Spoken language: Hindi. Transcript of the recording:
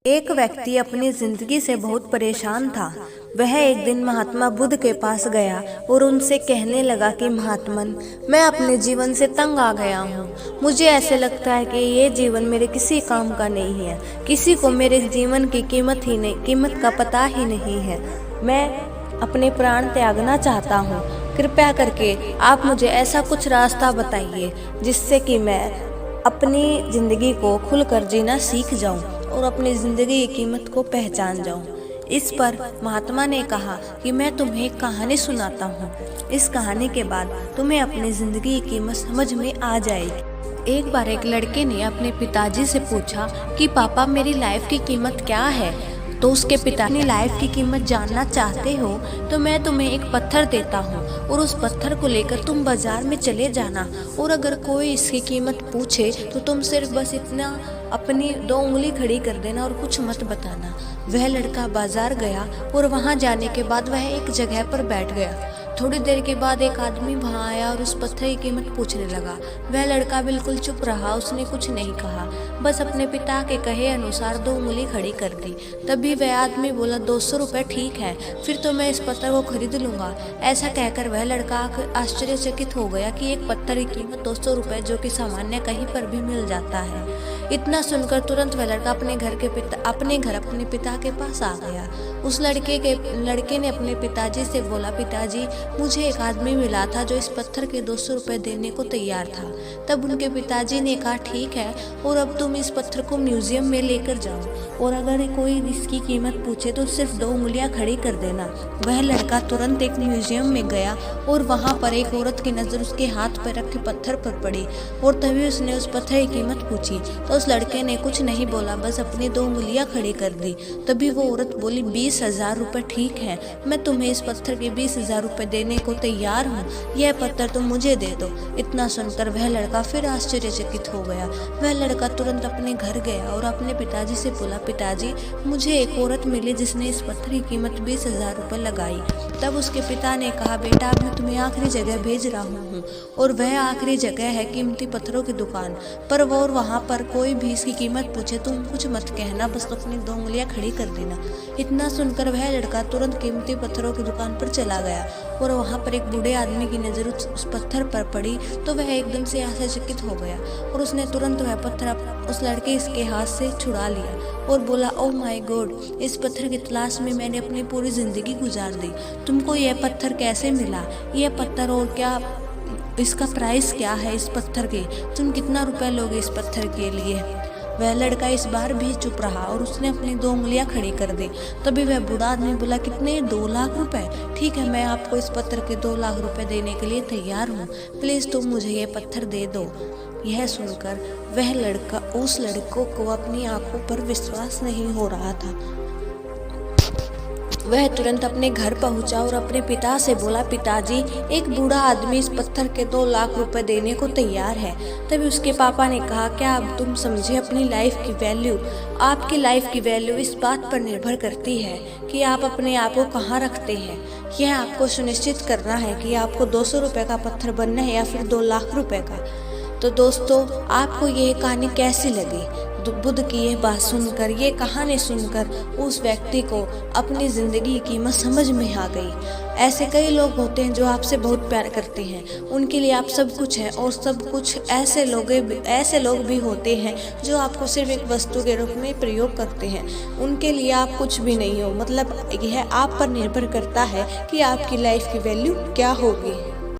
एक व्यक्ति अपनी जिंदगी से बहुत परेशान था। वह एक दिन महात्मा बुद्ध के पास गया और उनसे कहने लगा कि महात्मन, मैं अपने जीवन से तंग आ गया हूँ। मुझे ऐसे लगता है कि ये जीवन मेरे किसी काम का नहीं है। किसी को मेरे जीवन की कीमत का पता ही नहीं है। मैं अपने प्राण त्यागना चाहता हूँ। कृपया करके आप मुझे ऐसा कुछ रास्ता बताइए जिससे कि मैं अपनी ज़िंदगी को खुलकर जीना सीख जाऊं और अपनी ज़िंदगी की कीमत को पहचान जाऊं। इस पर महात्मा ने कहा कि मैं तुम्हें एक कहानी सुनाता हूं। इस कहानी के बाद तुम्हें अपनी ज़िंदगी की कीमत समझ में आ जाएगी। एक बार एक लड़के ने अपने पिताजी से पूछा कि पापा, मेरी लाइफ की कीमत क्या है? तो उसके पिता ने, लाइफ की कीमत जानना चाहते हो तो मैं तुम्हें एक पत्थर देता हूँ और उस पत्थर को लेकर तुम बाजार में चले जाना, और अगर कोई इसकी कीमत पूछे तो तुम सिर्फ बस इतना अपनी 2 उंगली खड़ी कर देना और कुछ मत बताना। वह लड़का बाजार गया और वहाँ जाने के बाद वह एक जगह पर बैठ गया। थोड़ी देर के बाद एक आदमी वहाँ आया और उस पत्थर की कीमत पूछने लगा। वह लड़का बिल्कुल चुप रहा, उसने कुछ नहीं कहा, बस अपने पिता के कहे अनुसार 2 उंगली खड़ी कर दी। तभी वह आदमी बोला, 200 रुपये ठीक है, फिर तो मैं इस पत्थर को खरीद लूँगा। ऐसा कहकर वह लड़का आश्चर्यचकित हो गया कि एक पत्थर की कीमत 200 रुपये, जो कि सामान्य कहीं पर भी मिल जाता है। इतना सुनकर तुरंत वह लड़का अपने घर अपने पिता के पास आ गया। उस लड़के ने अपने पिताजी से बोला, पिताजी, मुझे एक आदमी मिला था जो इस पत्थर के 200 रुपये देने को तैयार था। तब उनके पिताजी ने कहा, ठीक है, और अब तुम इस पत्थर को म्यूजियम में लेकर जाओ, और अगर कोई इसकी कीमत पूछे तो सिर्फ 2 उंगलियां खड़ी कर देना। वह लड़का तुरंत एक म्यूजियम में गया और वहाँ पर एक औरत की नज़र उसके हाथ पर रखे पत्थर पर पड़ी, और तभी उसने उस पत्थर की कीमत पूछी तो उस लड़के ने कुछ नहीं बोला, बस अपनी 2 उंगलियां खड़ी कर दी। तभी वो औरत बोली, 20,000 रुपये ठीक है, मैं तुम्हें इस पत्थर के 20,000 रुपये देने को तैयार हूँ। यह पत्थर तुम मुझे दे दो। इतना सुनकर वह लड़का फिर आश्चर्यचकित हो गया। वह लड़का तुरंत अपने घर गया और अपने पिताजी से बोला, पिताजी, मुझे एक औरत मिली जिसने इस पत्थर की कीमत 20,000 रुपये लगाई। तब उसके पिता ने कहा, बेटा, अब मैं तुम्हें आखिरी जगह भेज रहा हूँ, और वह आखिरी जगह है कीमती पत्थरों की दुकान पर। वो वहाँ पर कोई भी इसकी कीमत पूछे तुम कुछ मत कहना, बस अपनी 2 उंगलियां खड़ी कर देना। इतना सुनकर वह लड़का तुरंत कीमती पत्थरों की दुकान पर चला गया, और वहाँ पर एक बूढ़े आदमी की नज़र उस पत्थर पर पड़ी तो वह एकदम से आश्चर्यचकित हो गया, और उसने तुरंत वह पत्थर उस लड़के के हाथ से छुड़ा लिया और बोला, ओह माय गॉड, इस पत्थर की तलाश में मैंने अपनी पूरी ज़िंदगी गुजार दी। तुमको यह पत्थर कैसे मिला? यह पत्थर, और क्या इसका प्राइस क्या है इस पत्थर के? तुम कितना रुपए लोगे इस पत्थर के लिए? वह लड़का इस बार भी चुप रहा और उसने अपनी 2 उंगलियां खड़ी कर दी। तभी वह बूढ़ा आदमी बोला, कितने? 2 लाख रुपए? ठीक है, मैं आपको इस पत्थर के 2 लाख रुपए देने के लिए तैयार हूँ। प्लीज़ तुम मुझे ये पत्थर दे दो। यह सुनकर उस लड़कों को अपनी आंखों पर विश्वास नहीं हो रहा था। वह तुरंत अपने घर पहुंचा और अपने पिता से बोला, पिताजी, एक बूढ़ा आदमी इस पत्थर के 2 लाख रुपए देने को तैयार है। तभी उसके पापा ने कहा, क्या अब तुम समझे अपनी लाइफ की वैल्यू? आपकी लाइफ की वैल्यू इस बात पर निर्भर करती है कि आप अपने आप को कहाँ रखते हैं। यह आपको सुनिश्चित करना है कि आपको 200 रुपये का पत्थर बनना है या फिर 2 लाख रुपए का। तो दोस्तों, आपको यह कहानी कैसी लगी? बुद्ध की यह बात सुनकर, ये कहानी सुनकर उस व्यक्ति को अपनी ज़िंदगी की कीमत समझ में आ गई। ऐसे कई लोग होते हैं जो आपसे बहुत प्यार करते हैं, उनके लिए आप सब कुछ हैं, और सब कुछ ऐसे लोग भी होते हैं जो आपको सिर्फ एक वस्तु के रूप में प्रयोग करते हैं। उनके लिए आप कुछ भी नहीं हो। मतलब यह आप पर निर्भर करता है कि आपकी लाइफ की वैल्यू क्या होगी।